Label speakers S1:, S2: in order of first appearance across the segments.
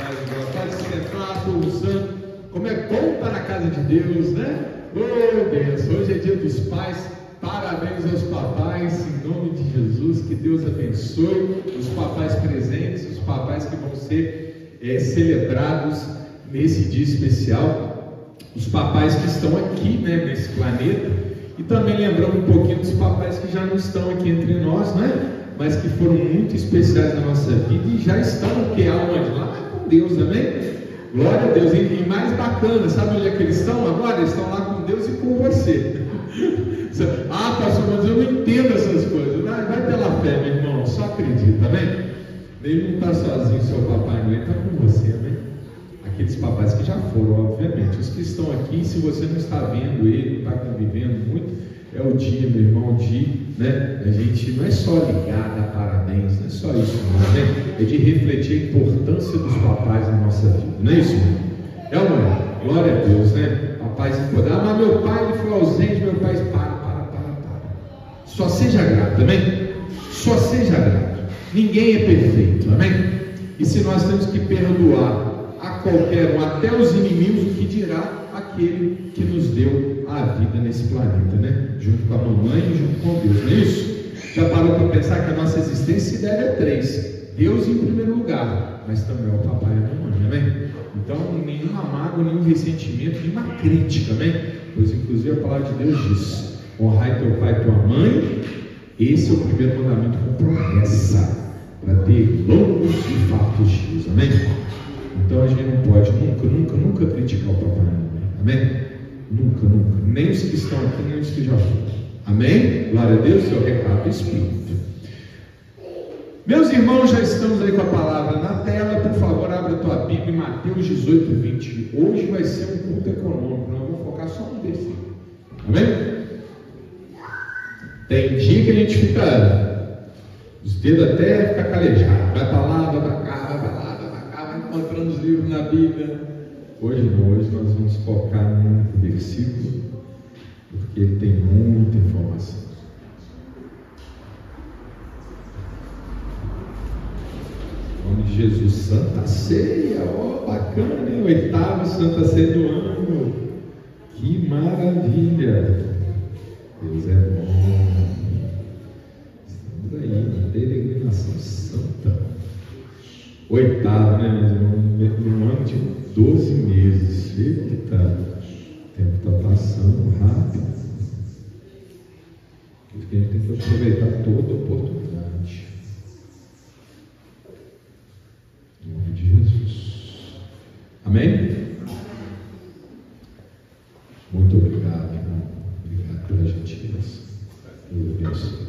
S1: Pode sentar, povo santo. Como é bom estar na casa de Deus, né? Oh, Deus, hoje é dia dos pais. Parabéns aos papais, em nome de Jesus. Que Deus abençoe os papais presentes, os papais que vão ser celebrados nesse dia especial, os papais que estão aqui, né, nesse planeta. E também lembrando um pouquinho dos papais que já não estão aqui entre nós, né? Mas que foram muito especiais na nossa vida e já estão aonde? Lá com Deus, amém? Glória a Deus. E mais bacana, sabe onde é que eles estão agora? Eles estão lá com Deus e com você. Ah, pastor, mas eu não entendo essas coisas. Vai pela fé, meu irmão, só acredita, amém? Ele não está sozinho, seu papai, não, ele está com você, amém? Aqueles papais que já foram, obviamente. Os que estão aqui, se você não está vendo ele, não está convivendo muito, é o dia, meu irmão, né? A gente não é só ligar, dar parabéns, não é só isso, não, né? É de refletir a importância dos papais na nossa vida, não é isso, irmão? É ou não é? Glória a Deus, né? Papais importantes. Mas meu pai, ele foi ausente, meu pai, para. Só seja grato, amém? Só seja grato. Ninguém é perfeito, amém? E se nós temos que perdoar a qualquer um, até os inimigos, o que dirá aquele que nos deu a vida nesse planeta, né? Junto com a mamãe e junto com Deus, não é isso? Já parou para pensar que a nossa existência se deve a três: Deus em primeiro lugar, mas também ao papai e à mamãe, amém? Então, nenhuma mágoa, nenhum ressentimento, nenhuma crítica, amém? Pois, inclusive, a palavra de Deus diz: honrai teu pai e tua mãe. Esse é o primeiro mandamento com promessa, para ter longos e fartos dias, amém? Então, a gente não pode nunca criticar o papai e a mamãe, amém? Nunca, nem os que estão aqui, nem os que já foram, amém? Glória a Deus, é o recado do Espírito. Meus irmãos, já estamos aí com a palavra na tela. Por favor, abra a tua Bíblia em Mateus 18, 20. Hoje vai ser um culto econômico, nós vamos focar só no versículo, amém? Tem dia que a gente fica, os dedos até fica calejado, vai para lá, vai para cá, vai encontrando os livros na Bíblia. Hoje não, hoje nós vamos focar num versículo, porque ele tem muita informação. Em nome de Jesus, Santa Ceia, ó, bacana, hein? 8ª Santa Ceia do ano, que maravilha! Deus é bom. Estamos aí na peregrinação santa. 8ª, né, meus irmãos? No ano de 12 meses. Eita, o tempo está passando rápido. Porque a gente tem que aproveitar toda a oportunidade. Em nome de Jesus. Amém? Muito obrigado, irmão. Obrigado pela gentileza. Deus abençoe.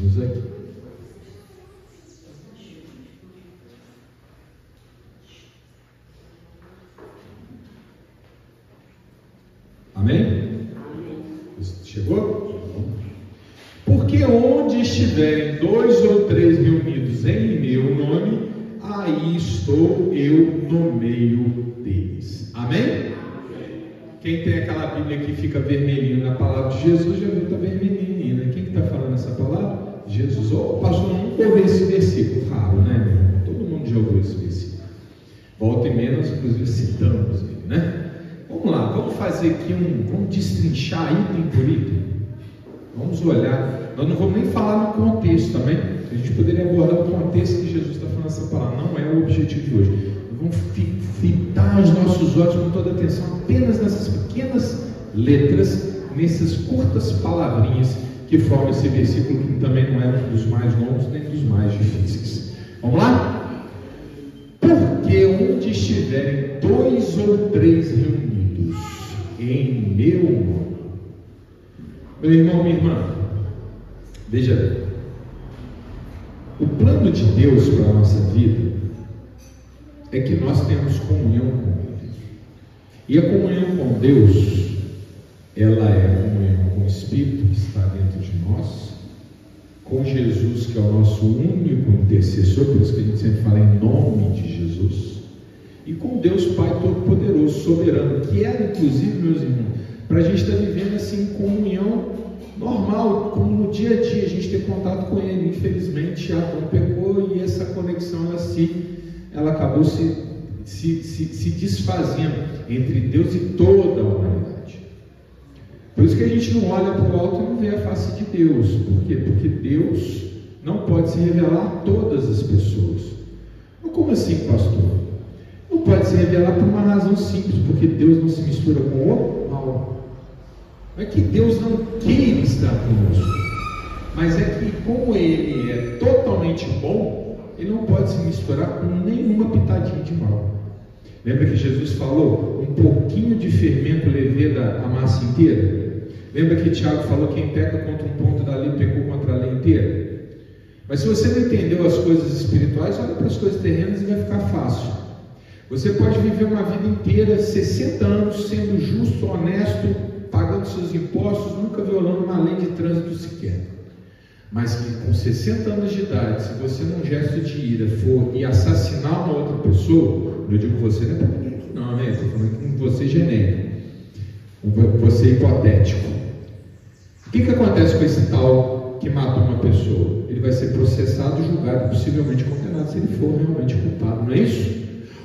S1: Vamos aqui. Amém? Chegou? Porque onde estiverem 2 ou 3 reunidos em meu nome, aí estou eu no meio deles. Amém? Quem tem aquela Bíblia que fica vermelhinha na palavra de Jesus, já viu que está vermelhinha, né? Quem está falando essa palavra? Jesus. O pastor nunca ouviu esse versículo, raro, né, meu irmão? Todo mundo já ouviu esse versículo. Volta e meia, nós inclusive citamos ele, né? Vamos lá, vamos fazer aqui vamos destrinchar item por item. Vamos olhar, nós não vamos nem falar no contexto também. A gente poderia abordar o contexto que Jesus está falando essa palavra, não é o objetivo de hoje. Vamos fitar os nossos olhos com toda atenção apenas nessas pequenas letras, nessas curtas palavrinhas que formam esse versículo, que também não é um dos mais longos nem dos mais difíceis. Vamos lá? Porque onde estiverem 2 ou 3 reunidos em meu nome. Meu irmão, minha irmã, veja bem, o plano de Deus para a nossa vida é que nós temos comunhão com Ele. E a comunhão com Deus, ela é a comunhão com o Espírito que está dentro de nós, com Jesus, que é o nosso único intercessor, por isso que a gente sempre fala em nome de Jesus, e com Deus Pai Todo-Poderoso, soberano, que era, inclusive, meus irmãos, para a gente estar vivendo assim em comunhão normal, como permite ter contato com Ele. Infelizmente, Adão pecou e essa conexão ela acabou se desfazendo entre Deus e toda a humanidade. Por isso que a gente não olha para o alto e não vê a face de Deus. Por quê? Porque Deus não pode se revelar a todas as pessoas. Mas como assim, pastor? Não pode se revelar por uma razão simples, porque Deus não se mistura com o mal. Não é que Deus não queira estar conosco, mas é que como Ele é totalmente bom, Ele não pode se misturar com nenhuma pitadinha de mal. Lembra que Jesus falou, um pouquinho de fermento leveda a massa inteira? Lembra que Tiago falou, quem peca contra um ponto da lei, pecou contra a lei inteira? Mas se você não entendeu as coisas espirituais, olha para as coisas terrenas e vai ficar fácil. Você pode viver uma vida inteira, 60 anos, sendo justo, honesto, pagando seus impostos, nunca violando uma lei de trânsito sequer. Mas que com 60 anos de idade, se você num gesto de ira for e assassinar uma outra pessoa, eu digo você, não é para ninguém aqui não, né? Estou falando com você genérico, com você hipotético. O que acontece com esse tal que matou uma pessoa? Ele vai ser processado, julgado, possivelmente condenado, se ele for realmente culpado, não é isso?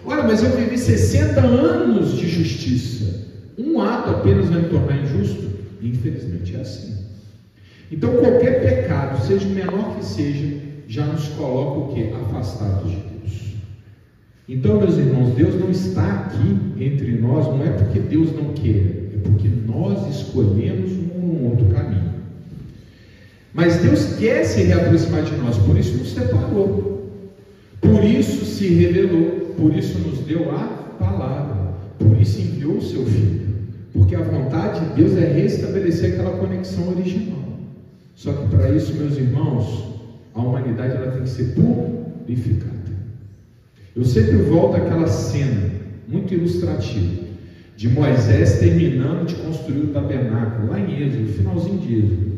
S1: Olha, mas eu vivi 60 anos de justiça. Um ato apenas vai me tornar injusto? Infelizmente é assim. Então qualquer pecado, seja o menor que seja, já nos coloca o quê? Afastados de Deus. Então, meus irmãos, Deus não está aqui entre nós, não é porque Deus não queira, é porque nós escolhemos um outro caminho. Mas Deus quer se reaproximar de nós, por isso nos separou, por isso se revelou, por isso nos deu a palavra, por isso enviou o seu Filho, porque a vontade de Deus é restabelecer aquela conexão original. Só que para isso, meus irmãos, a humanidade ela tem que ser purificada. Eu sempre volto àquela cena muito ilustrativa de Moisés terminando de construir o tabernáculo, lá em Êxodo, no finalzinho de Êxodo.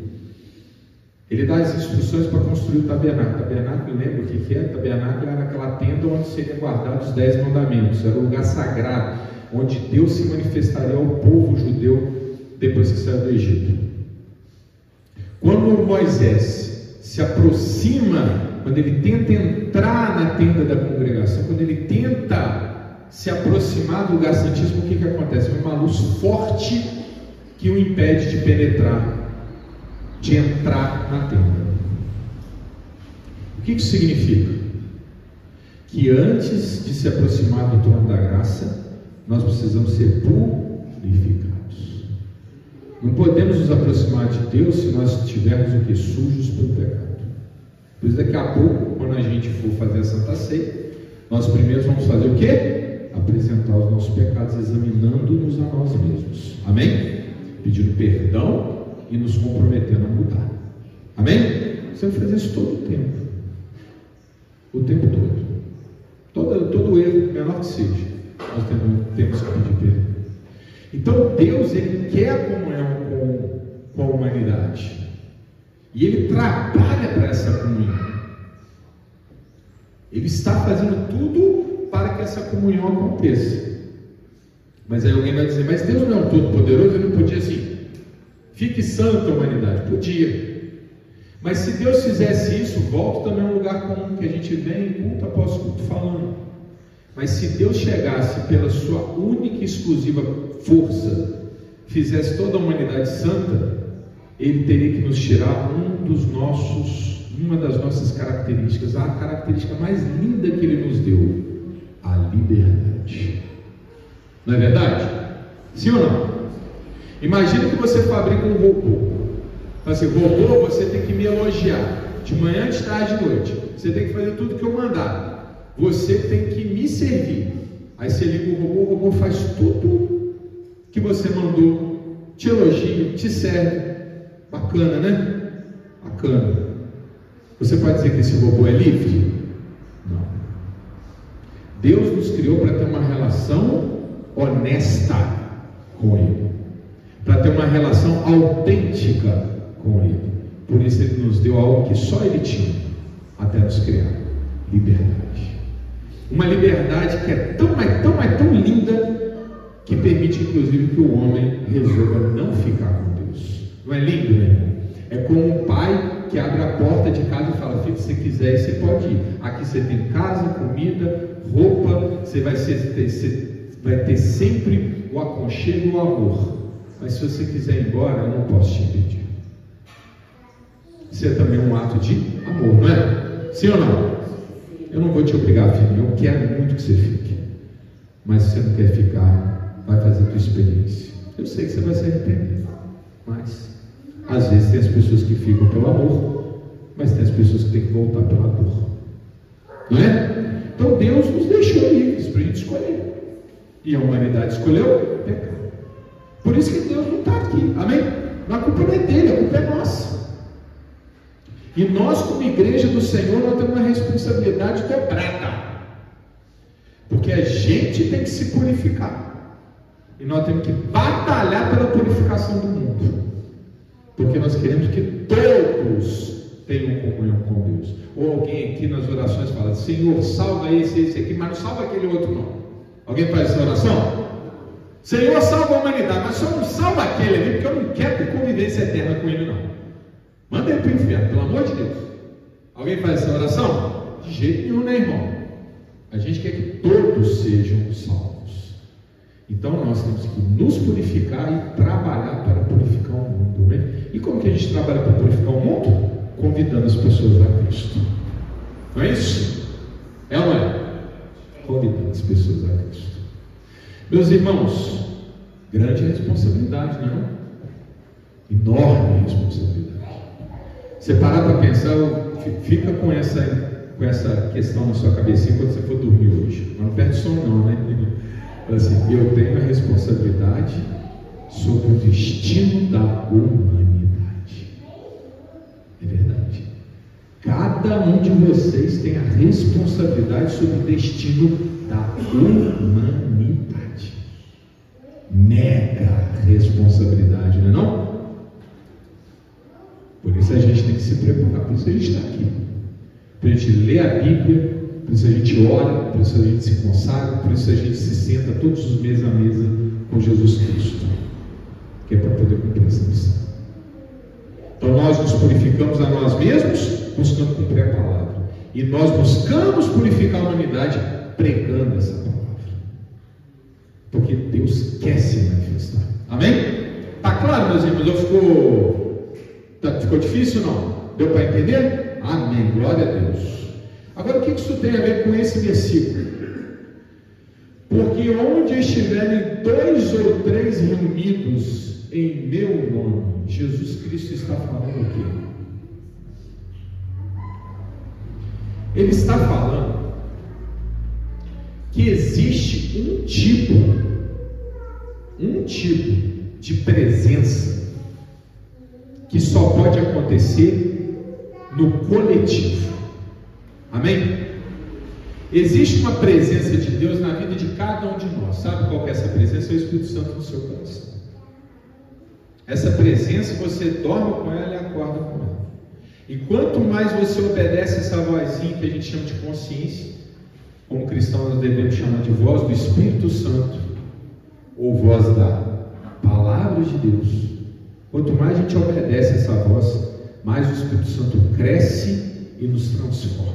S1: Ele dá as instruções para construir o tabernáculo. Tabernáculo, lembra o que é? Tabernáculo era aquela tenda onde seriam guardados os 10 mandamentos. Era o lugar sagrado, onde Deus se manifestaria ao povo judeu depois que saiu do Egito. Quando Moisés se aproxima, quando ele tenta entrar na tenda da congregação, quando ele tenta se aproximar do lugar santíssimo, o que acontece? Uma luz forte que o impede de penetrar, de entrar na tenda. O que isso significa? Que antes de se aproximar do trono da graça, nós precisamos ser purificados. Não podemos nos aproximar de Deus se nós estivermos o que? Sujos pelo pecado. Por isso, daqui a pouco, quando a gente for fazer a Santa Ceia, nós primeiro vamos fazer o quê? Apresentar os nossos pecados, examinando-nos a nós mesmos. Amém? Pedindo perdão e nos comprometendo a mudar. Amém? Você vai fazer isso todo o tempo. O tempo todo. Todo erro, menor que seja, nós temos que pedir perdão. Então Deus, Ele quer a comunhão com a humanidade. E Ele trabalha para essa comunhão. Ele está fazendo tudo para que essa comunhão aconteça. Mas aí alguém vai dizer, mas Deus não é um todo-poderoso, Ele não podia assim, fique santo a humanidade. Podia. Mas se Deus fizesse isso, volta também a um lugar comum que a gente vem culto após culto falando. Mas se Deus chegasse pela sua única e exclusiva força, fizesse toda a humanidade santa, Ele teria que nos tirar uma das nossas características, a característica mais linda que Ele nos deu, a liberdade. Não é verdade? Sim ou não? Imagina que você fabrica um robô. Fala assim, robô, você tem que me elogiar de manhã, de tarde, de noite. Você tem que fazer tudo que eu mandar. Você tem que me servir. Aí você liga o robô faz tudo que você mandou, te elogia, te serve. Bacana, né? Bacana. Você pode dizer que esse robô é livre? Não. Deus nos criou para ter uma relação honesta com Ele, para ter uma relação autêntica com Ele. Por isso Ele nos deu algo que só Ele tinha até nos criar: liberdade. Uma liberdade que é tão linda, que permite inclusive que o homem resolva não ficar com Deus. Não é lindo, né? É como um pai que abre a porta de casa e fala: filho, se você quiser, você pode ir. Aqui você tem casa, comida, roupa, você vai ter sempre o aconchego e o amor. Mas se você quiser ir embora, eu não posso te impedir. Isso é também um ato de amor, não é? Sim ou não? Eu não vou te obrigar, filho, eu quero muito que você fique. Mas se você não quer ficar, vai fazer a tua experiência. Eu sei que você vai se arrepender, mas às vezes tem as pessoas que ficam pelo amor, mas tem as pessoas que têm que voltar pela dor, não é? Então Deus nos deixou livres para a gente escolher, e a humanidade escolheu pecar. Por isso que Deus não está aqui, amém? A culpa não é dele, a culpa é nossa. E nós, como igreja do Senhor, nós temos uma responsabilidade dobrada, porque a gente tem que se purificar, e nós temos que batalhar pela purificação do mundo, porque nós queremos que todos tenham comunhão com Deus. Ou alguém aqui nas orações fala: Senhor, salva esse aqui, mas não salva aquele outro não. Alguém faz essa oração? Senhor, salva a humanidade, mas só não salva aquele ali, porque eu não quero ter convivência eterna com ele não. Manda ele para o inferno, pelo amor de Deus. Alguém faz essa oração? De jeito nenhum, né, irmão? A gente quer que todos sejam salvos. Então nós temos que nos purificar e trabalhar para purificar o mundo, né? E como que a gente trabalha para purificar o mundo? Convidando as pessoas a Cristo. Não é isso? É ou não é? Convidando as pessoas a Cristo. Meus irmãos, grande responsabilidade, não é? Enorme responsabilidade. Você parar para pensar, fica com essa questão na sua cabecinha quando você for dormir hoje. Mas não perde sono não, né? Assim, eu tenho a responsabilidade sobre o destino da humanidade. É verdade. Cada um de vocês tem a responsabilidade sobre o destino da humanidade. Mega responsabilidade, não é não? Por isso a gente tem que se preparar, por isso a gente está aqui. Por isso a gente lê a Bíblia, por isso a gente ora, por isso a gente se consagra, por isso a gente se senta todos os meses à mesa com Jesus Cristo, que é para poder cumprir essa missão. Então nós nos purificamos a nós mesmos, buscando cumprir a palavra. E nós buscamos purificar a humanidade pregando essa palavra. Porque Deus quer se manifestar. Amém? Está claro, meus irmãos? Ficou difícil ou não? Deu para entender? Amém, glória a Deus. Agora o que isso tem a ver com esse versículo? Porque onde estiverem 2 ou 3 reunidos em meu nome, Jesus Cristo está falando o quê? Ele está falando que existe um tipo de presença que só pode acontecer no coletivo. Amém? Existe uma presença de Deus na vida de cada um de nós. Sabe qual que é essa presença? É o Espírito Santo no seu coração. Essa presença, você dorme com ela e acorda com ela. E quanto mais você obedece essa vozinha que a gente chama de consciência, como cristãos nós devemos chamar de voz do Espírito Santo, ou voz da palavra de Deus. Quanto mais a gente obedece essa voz, mais o Espírito Santo cresce e nos transforma.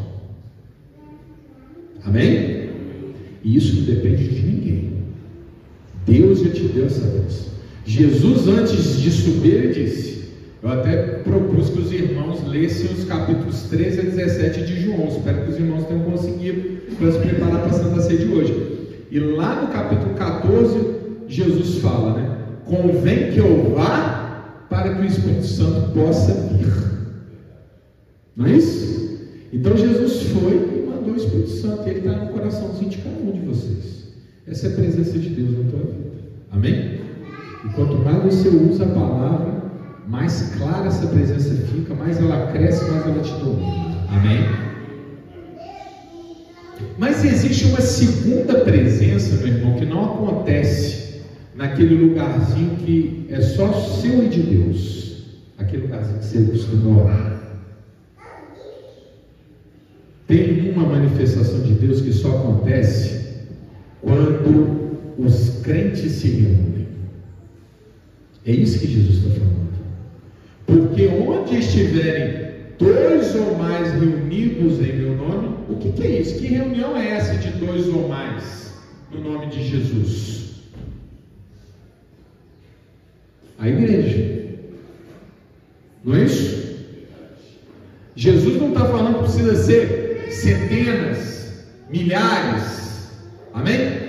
S1: Amém? E isso não depende de ninguém. Deus já te deu essa voz. Jesus, antes de subir, ele disse, eu até propus que os irmãos lessem os capítulos 13 a 17 de João. Espero que os irmãos tenham conseguido para se preparar para a Santa Ceia de hoje. E lá no capítulo 14, Jesus fala, né? Convém que eu vá para que o Espírito Santo possa vir. Não é isso? Então Jesus foi e mandou o Espírito Santo. Ele está no coraçãozinho de cada um de vocês. Essa é a presença de Deus na tua vida. Amém? E quanto mais você usa a palavra, mais clara essa presença fica, mais ela cresce, mais ela te domina. Amém? Mas existe uma segunda presença, meu irmão, que não acontece naquele lugarzinho que é só seu e de Deus, aquele lugarzinho que você costuma orar. Tem uma manifestação de Deus que só acontece quando os crentes se reúnem. É isso que Jesus está falando. Porque onde estiverem dois ou mais reunidos em meu nome. O que é isso? Que reunião é essa de dois ou mais no nome de Jesus? A igreja. Não é isso? Jesus não está falando que precisa ser centenas, milhares. Amém?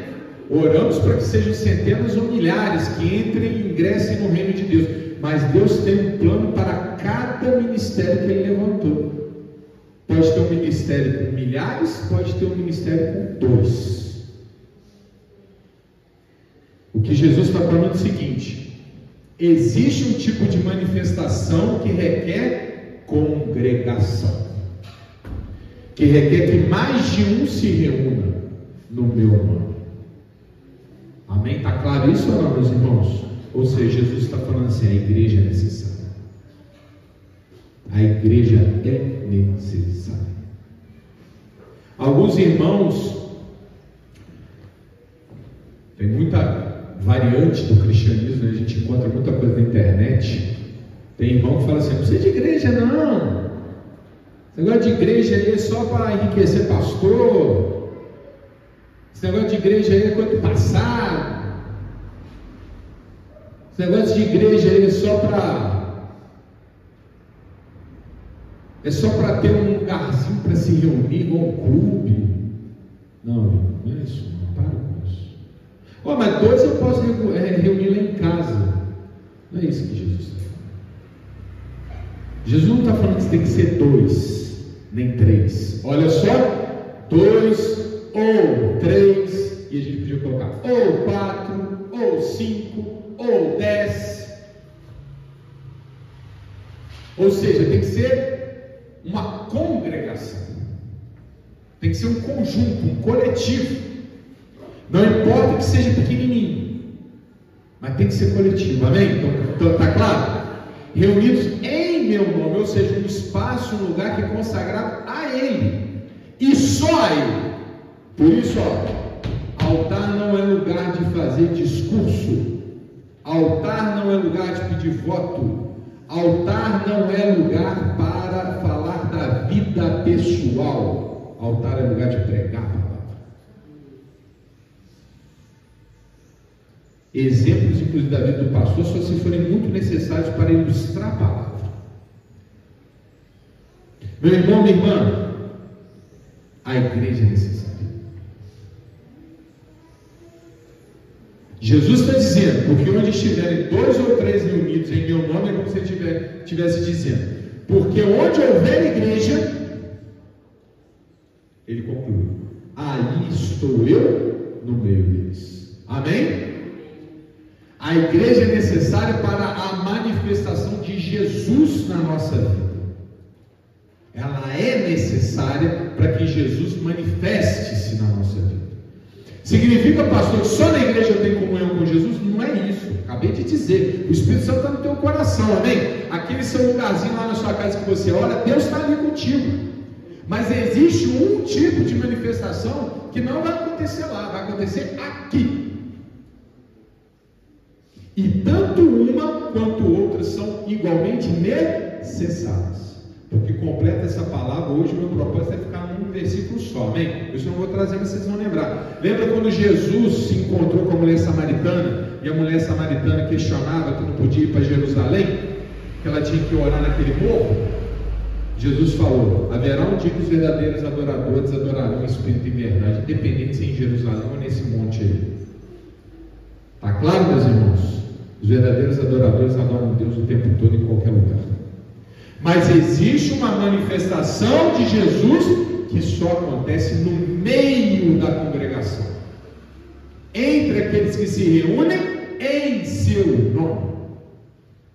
S1: Oramos para que sejam centenas ou milhares que entrem e ingressem no reino de Deus. Mas Deus tem um plano para cada ministério que Ele levantou. Pode ter um ministério com milhares, pode ter um ministério com 2. O que Jesus está falando é o seguinte: existe um tipo de manifestação que requer congregação, que requer que mais de um se reúna no meu nome. Amém? Está claro isso ou não, meus irmãos? Ou seja, Jesus está falando assim: a igreja é necessária. A igreja é necessária. Alguns irmãos, tem muita variante do cristianismo, né? A gente encontra muita coisa na internet. Tem irmão que fala assim: não precisa de igreja não, esse negócio de igreja aí é só para enriquecer pastor, esse negócio de igreja aí é coisa do passado, esse negócio de igreja aí é só para ter um lugarzinho para se reunir, igual um clube. Não, não é isso, não, para com isso. Oh, mas 2 eu posso reunir lá em casa. Não é isso que Jesus está falando. Jesus não está falando que tem que ser 2, nem 3. Olha só, 2 ou 3, e a gente podia colocar ou 4, ou 5, ou 10. Ou seja, tem que ser uma congregação, tem que ser um conjunto, um coletivo. Não importa que seja pequenininho, mas tem que ser coletivo. Amém? Então está claro? Reunidos em meu nome, ou seja, um espaço, um lugar que é consagrado a Ele e só a Ele. Por isso, altar não é lugar de fazer discurso, altar não é lugar de pedir voto, altar não é lugar para falar da vida pessoal, altar é lugar de pregar a palavra. Exemplos, inclusive, da vida do pastor, só se forem muito necessários para ilustrar a palavra. Meu irmão, minha irmã, a igreja é necessária. Jesus está dizendo, porque onde estiverem 2 ou 3 reunidos em meu nome, é como se ele estivesse dizendo, porque onde houver igreja, ele conclui, aí estou eu no meio deles. Amém? A igreja é necessária para a manifestação de Jesus na nossa vida. Ela é necessária para que Jesus manifeste-se na nossa vida. Significa, pastor, que só na igreja eu tenho comunhão com Jesus? Não é isso. Acabei de dizer. O Espírito Santo está no teu coração, amém? Aquele seu lugarzinho lá na sua casa que você ora, Deus está ali contigo. Mas existe um tipo de manifestação que não vai acontecer lá, vai acontecer aqui. E tanto uma quanto outra são igualmente necessárias. Porque completa essa palavra, hoje meu propósito é ficar num versículo só, amém? Eu só não vou trazer, mas vocês vão lembrar. Lembra quando Jesus se encontrou com a mulher samaritana, e a mulher samaritana questionava que não podia ir para Jerusalém, que ela tinha que orar naquele morro? Jesus falou, haverá um dia que os verdadeiros adoradores adorarão em espírito e verdade, independente se é em Jerusalém ou nesse monte aí. Está claro, meus irmãos? Os verdadeiros adoradores adoram Deus o tempo todo, em qualquer lugar. Mas existe uma manifestação de Jesus que só acontece no meio da congregação, entre aqueles que se reúnem em seu nome.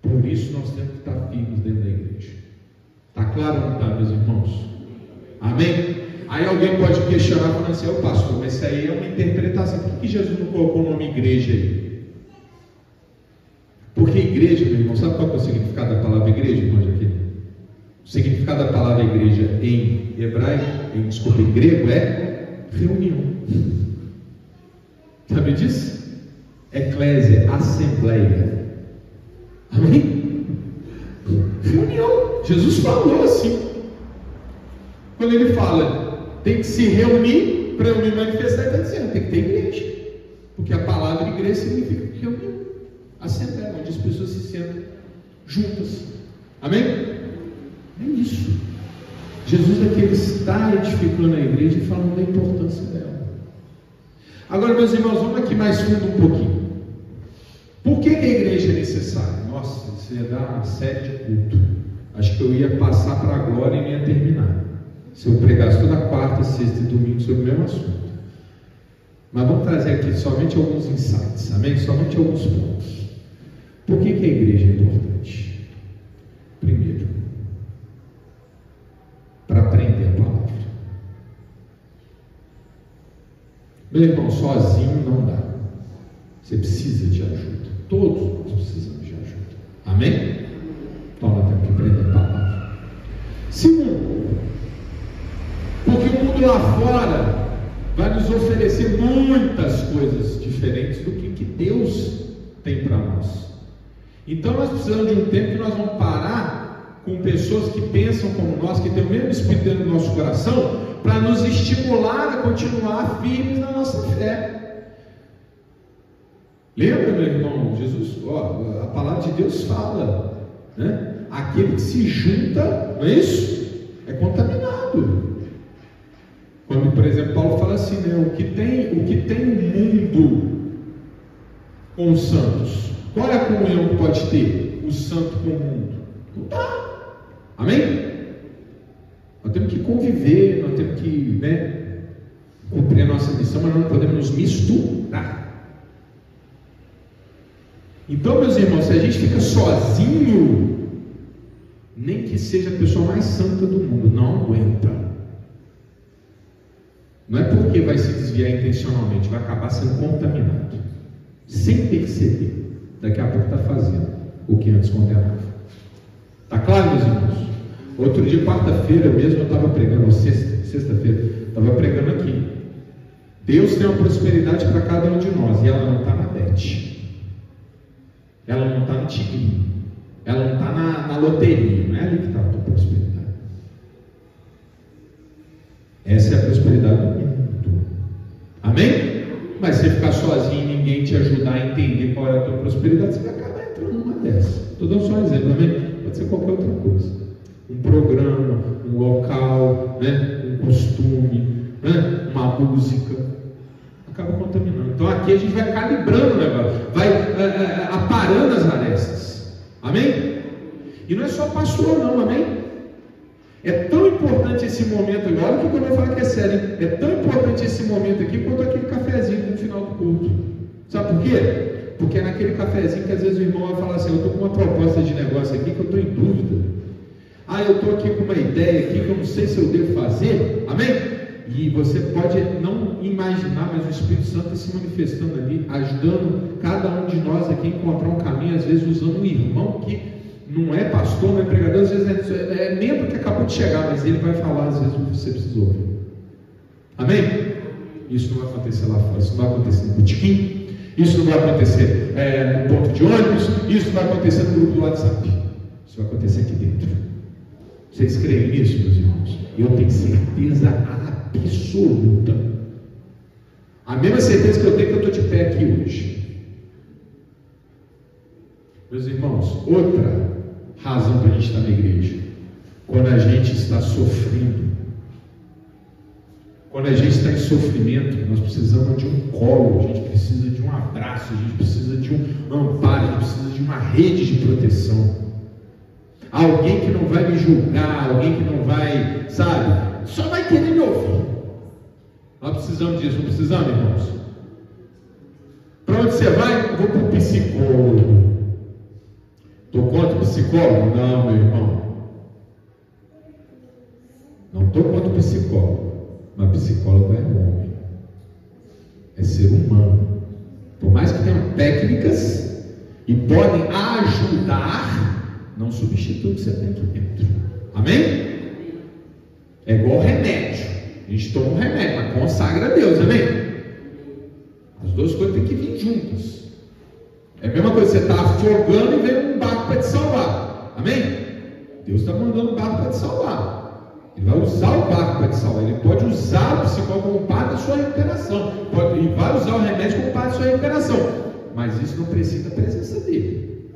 S1: Por isso nós temos que estar firmes dentro da igreja. Está claro ou não está, meus irmãos? Amém? Aí alguém pode questionar, falando assim: ô pastor, mas isso aí é uma interpretação. Por que Jesus não colocou o nome igreja aí? Porque igreja, meu irmão, sabe qual é o significado da palavra igreja, irmão Jaquim? O significado da palavra igreja em hebraico, em grego, é reunião. Sabe disso? Eclésia, assembleia. Amém? Reunião. Jesus falou assim. Quando ele fala, tem que se reunir para eu me manifestar, ele está dizendo, tem que ter igreja. Porque a palavra igreja significa reunião, assembleia, onde as pessoas se sentam juntas. Amém? É isso. Jesus é que ele está edificando a igreja e falando da importância dela. Agora, meus irmãos, vamos aqui mais fundo um pouquinho. Por que a igreja é necessária? Nossa, isso ia dar uma série de culto. Acho que eu ia passar para a glória e não ia terminar, se eu pregasse toda quarta, sexta e domingo sobre o mesmo assunto. Mas vamos trazer aqui somente alguns insights, amém? Somente alguns pontos. Por que a igreja é importante? Primeiro, para aprender a palavra. Meu irmão, sozinho não dá. Você precisa de ajuda. Todos nós precisamos de ajuda. Amém? Então nós temos que aprender a palavra. Segundo, porque o mundo lá fora vai nos oferecer muitas coisas diferentes do que Deus tem para nós. Então nós precisamos de um tempo que nós vamos parar com pessoas que pensam como nós, que têm o mesmo Espírito dentro do nosso coração, para nos estimular a continuar firmes na nossa fé. Lembra, meu irmão? Jesus, a palavra de Deus fala, né? Aquele que se junta, não é isso? É contaminado. Quando, por exemplo, Paulo fala assim, né? O que tem o mundo com os santos? Qual é a comunhão que pode ter o santo com o mundo? Não dá. Amém? Nós temos que conviver, nós temos que, né, cumprir a nossa missão, mas não podemos nos misturar. Então, meus irmãos, se a gente fica sozinho, nem que seja a pessoa mais santa do mundo, não aguenta. Não é porque vai se desviar intencionalmente, vai acabar sendo contaminado, sem perceber. Daqui a pouco está fazendo o que antes condenava. Está claro, meus irmãos? Outro dia, quarta-feira mesmo, eu estava pregando, ou sexta-feira, estava pregando aqui. Deus tem uma prosperidade para cada um de nós, e ela não está na Bet. Ela não está no tigrinho, ela não está na loteria, não é ali que está a tua prosperidade. Essa é a prosperidade do mundo. Amém? Mas se você ficar sozinho e ninguém te ajudar a entender qual é a tua prosperidade, você vai acabar entrando numa dessa. Estou dando só um exemplo, amém? Pode ser qualquer outra coisa. Um programa, um local, né? Um costume, né? Uma música. Acaba contaminando. Então aqui a gente vai calibrando o negócio, vai aparando as arestas. Amém? E não é só pastor não, amém? É tão importante esse momento agora, olha o que eu vou falar que é sério, hein? É tão importante esse momento aqui quanto aquele cafezinho no final do culto. Sabe por quê? Porque é naquele cafezinho que às vezes o irmão vai falar assim, eu estou com uma proposta de negócio aqui que eu estou em dúvida. Eu estou aqui com uma ideia aqui que eu não sei se eu devo fazer. Amém? E você pode não imaginar, mas o Espírito Santo está se manifestando ali, ajudando cada um de nós aqui a encontrar um caminho, às vezes usando um irmão que não é pastor, não é pregador, às vezes é membro que acabou de chegar, mas ele vai falar às vezes o que você precisa ouvir. Amém? Isso não vai acontecer lá fora, isso não vai acontecer no botequim, isso não vai acontecer no ponto de ônibus, isso não vai acontecer no grupo do WhatsApp, isso vai acontecer aqui dentro. Vocês creem nisso, meus irmãos? Eu tenho certeza absoluta, a mesma certeza que eu tenho que eu estou de pé aqui hoje. Meus irmãos, outra razão para a gente estar na igreja, quando a gente está sofrendo, quando a gente está em sofrimento, nós precisamos de um colo, a gente precisa de um abraço, a gente precisa de um amparo, a gente precisa de uma rede de proteção. Alguém que não vai me julgar, alguém que não vai, sabe, só vai querer me ouvir. Nós precisamos disso, não precisamos, irmãos? Para onde você vai? Eu vou para o psicólogo. Estou contra o psicólogo? Não, meu irmão. Não estou contra o psicólogo. Mas psicólogo é homem. É ser humano. Por mais que tenham técnicas e podem ajudar, não substitui o que você tem aqui dentro. Amém? É igual remédio. A gente toma um remédio, mas consagra a Deus, amém? As duas coisas têm que vir juntas. É a mesma coisa, você está afogando e vem um barco para te salvar, amém? Deus está mandando o barco para te salvar. Ele vai usar o barco para te salvar. Ele pode usar o psicólogo como parte da sua recuperação. E vai usar o remédio como parte da sua recuperação. Mas isso não precisa da presença dele.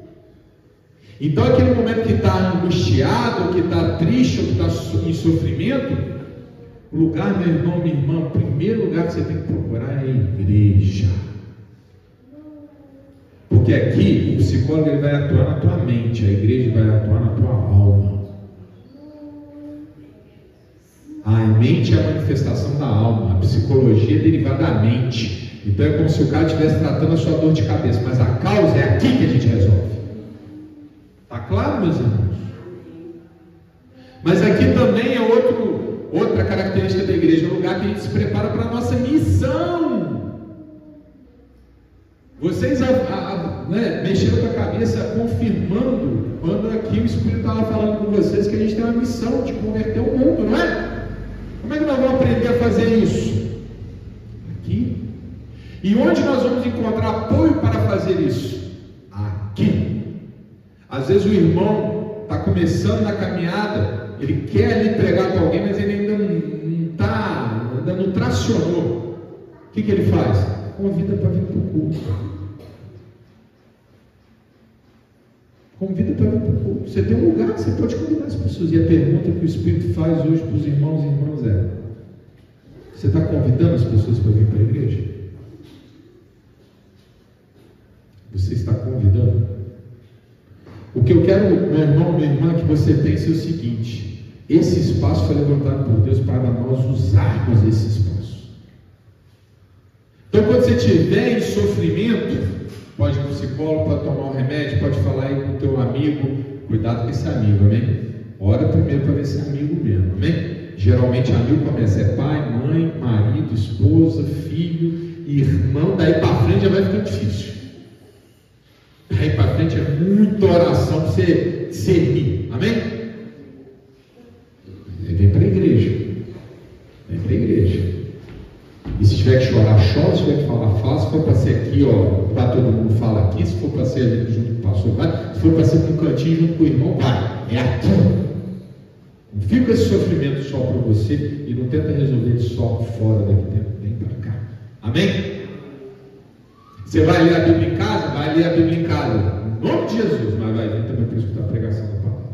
S1: Então, aquele momento que está angustiado, ou que está triste, ou que está em sofrimento, o lugar, meu irmão, minha irmã, o primeiro lugar que você tem que procurar é a igreja. Porque aqui o psicólogo ele vai atuar na tua mente, a igreja vai atuar na tua alma. A mente é a manifestação da alma, a psicologia é derivada da mente. Então é como se o cara estivesse tratando a sua dor de cabeça, mas a causa é aqui que a gente resolve. Está claro, meus irmãos? Mas aqui também é outra característica da igreja, é um lugar que a gente se prepara para a nossa missão. Vocês mexeram com a cabeça confirmando quando aqui o Espírito estava falando com vocês que a gente tem uma missão de converter o mundo, não é? Como é que nós vamos aprender a fazer isso? Aqui. E onde nós vamos encontrar apoio para fazer isso? Aqui. Às vezes o irmão está começando na caminhada, ele quer ali pregar para alguém, mas ele ainda não tracionou. O que ele faz? Convida para vir para o culto. Convida para vir para o culto. Você tem um lugar que você pode convidar as pessoas. E a pergunta que o Espírito faz hoje para os irmãos e irmãs é: você está convidando as pessoas para vir para a igreja? Você está convidando? O que eu quero, meu irmão, minha irmã, que você pense é o seguinte: esse espaço foi levantado por Deus para nós usarmos esse espaço. Então, quando você estiver em sofrimento, pode ir para o psicólogo, pode tomar um remédio, pode falar aí com o teu amigo. Cuidado com esse amigo, amém? Ora primeiro para ver se é amigo mesmo, amém? Geralmente amigo começa é pai, mãe, marido, esposa, filho, irmão. Daí para frente já vai ficando difícil. Daí para frente é muita oração para você servir, amém? Vem para a igreja. Vem para a igreja. E se tiver que chorar, chora. Se tiver que falar, fala. Se for para ser aqui, para todo mundo fala aqui. Se for para ser ali junto com o pastor, vai. Se for para ser no cantinho junto com o irmão, vai. É aqui. Não fica esse sofrimento só para você e não tenta resolver ele só fora daqui dentro. Vem para cá. Amém? Você vai ler a Bíblia em casa? Vai ler a Bíblia em casa. Em nome de Jesus. Mas vai vir também para escutar a pregação da palavra.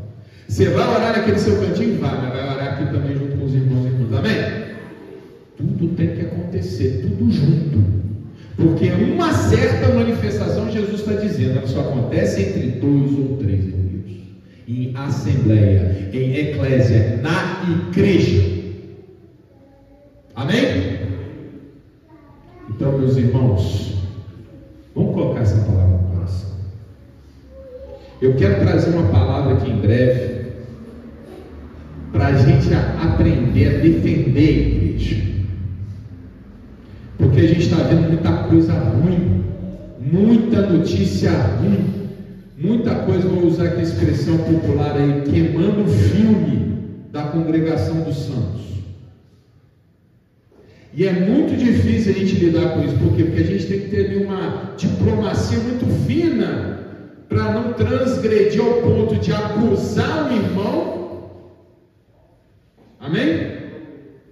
S1: Você vai orar naquele seu cantinho? Vai. Mas vai orar aqui também junto com os irmãos e irmãs. Amém? Tudo tem que acontecer, tudo junto. Porque uma certa manifestação, Jesus está dizendo, ela só acontece entre 2 ou 3 reunidos. Em assembleia, em eclésia, na igreja. Amém? Então, meus irmãos, vamos colocar essa palavra no coração. Eu quero trazer uma palavra aqui em breve, para a gente aprender a defender a igreja. Porque a gente está vendo muita coisa ruim, muita notícia ruim, muita coisa, vou usar aqui a expressão popular aí, queimando o filme da congregação dos santos. E é muito difícil a gente lidar com isso. Por quê? Porque a gente tem que ter uma diplomacia muito fina para não transgredir ao ponto de acusar o irmão, amém?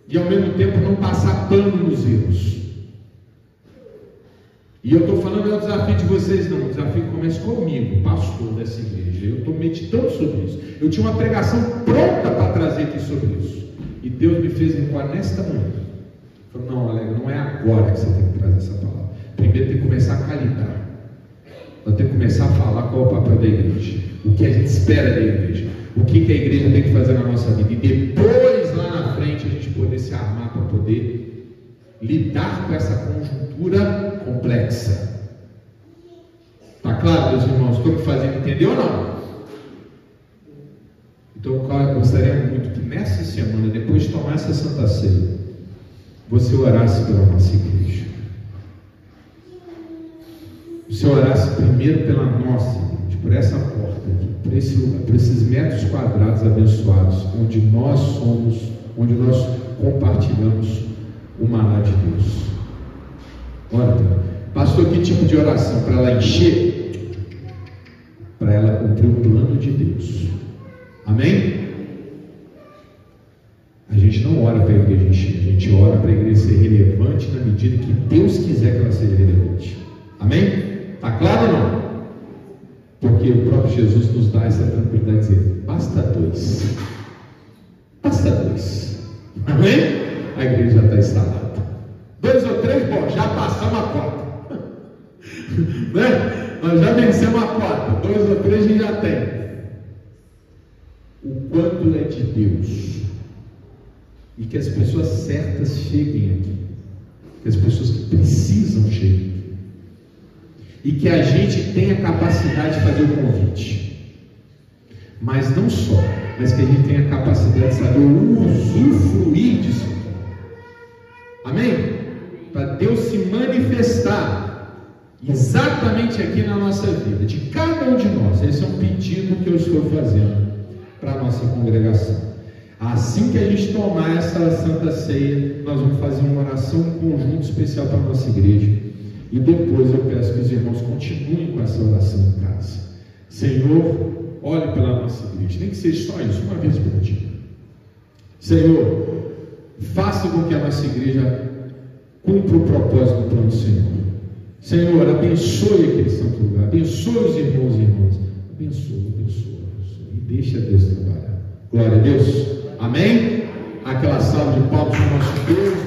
S1: E ao mesmo tempo não passar pano nos erros. E eu estou falando, é o desafio de vocês, não. O desafio começa comigo, pastor dessa igreja. Eu estou meditando sobre isso. Eu tinha uma pregação pronta para trazer aqui sobre isso. E Deus me fez encontrar nesta manhã. Falou, não, Alegre, não é agora que você tem que trazer essa palavra. Primeiro tem que começar a calibrar. Nós temos que começar a falar qual é o papel da igreja. O que a gente espera da igreja. O que a igreja tem que fazer na nossa vida. E depois, lá na frente, a gente poder se armar para poder lidar com essa conjuntura complexa. Está claro, meus irmãos? Estou me fazendo entender ou não? Então eu gostaria muito que nessa semana, depois de tomar essa Santa Ceia, você orasse pela nossa igreja. Você orasse primeiro pela nossa igreja, por essa porta aqui, por esse lugar, por esses metros quadrados abençoados, onde nós somos, onde nós compartilhamos o maná de Deus. Ora, pastor, que tipo de oração? Para ela encher? Para ela cumprir o plano de Deus. Amém? Amém? A gente não ora para a igreja encher, a gente ora para a igreja ser relevante na medida que Deus quiser que ela seja relevante. Amém? Está claro ou não? Porque o próprio Jesus nos dá essa tranquilidade de dizer: basta dois. Basta dois. Amém? A igreja já está instalada. 2 ou 3, bom, já passamos a cota. Né? Nós já vencemos a cota. 2 ou 3 a gente já tem. O quanto é de Deus. E que as pessoas certas cheguem aqui. Que as pessoas que precisam cheguem aqui. E que a gente tenha capacidade de fazer o convite. Mas não só, mas que a gente tenha capacidade de saber usufruir disso. Amém? Para Deus se manifestar exatamente aqui na nossa vida, de cada um de nós. Esse é um pedido que eu estou fazendo para a nossa congregação. Assim que a gente tomar essa Santa Ceia, nós vamos fazer uma oração em conjunto especial para a nossa igreja. E depois eu peço que os irmãos continuem com essa oração em casa. Senhor, olhe pela nossa igreja, nem que seja só isso, uma vez por dia. Senhor, faça com que a nossa igreja cumpra o propósito do plano do Senhor. Senhor, abençoe aquele santo lugar, abençoe os irmãos e irmãs, abençoe, e deixa Deus trabalhar. Glória a Deus. Amém? Aquela salva de palmas para o nosso Deus.